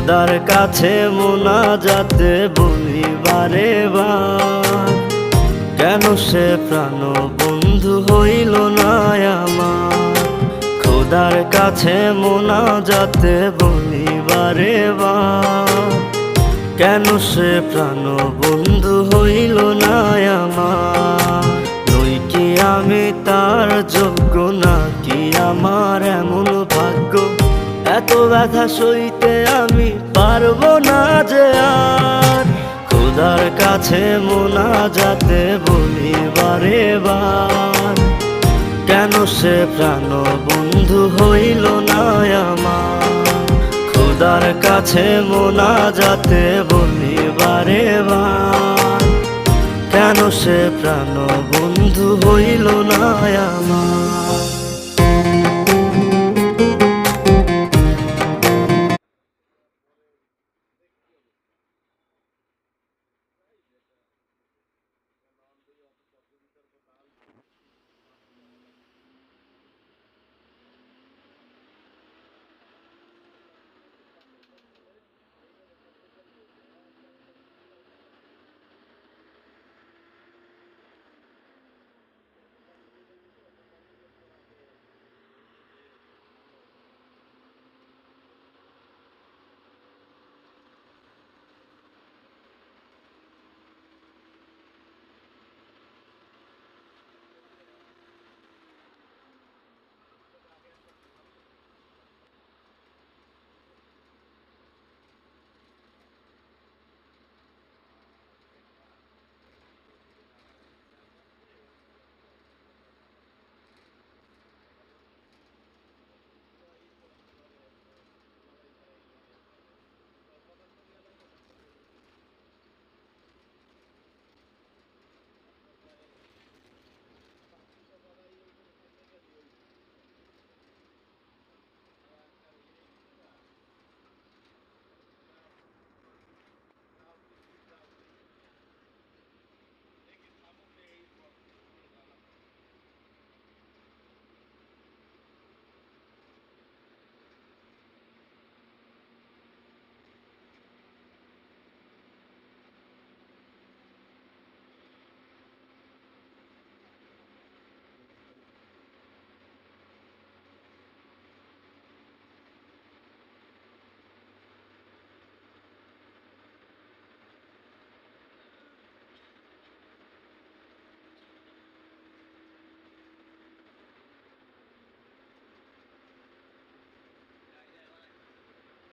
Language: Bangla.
খোদার কাছে মোনাজাতে বলি বারে বার, কেন সে প্রাণ বন্ধু হইল না আমার। খোদার কাছে মোনাজাতে বলি বারে বার, কেন সে প্রাণ বন্ধু হইল না আমার। নই কি আমি তার যোগ্য, নাকি আমার এমন ভাগ্য, এত ব্যথা সইতে আমি পারবো না যে আর। খোদার কাছে মোনাজাতে বলি বারে বার, কেন সে প্রাণ বন্ধু হইল না আমার। খোদার কাছে মোনাজাতে বলি বারে বার, কেন সে প্রাণ বন্ধু হইল না আমার।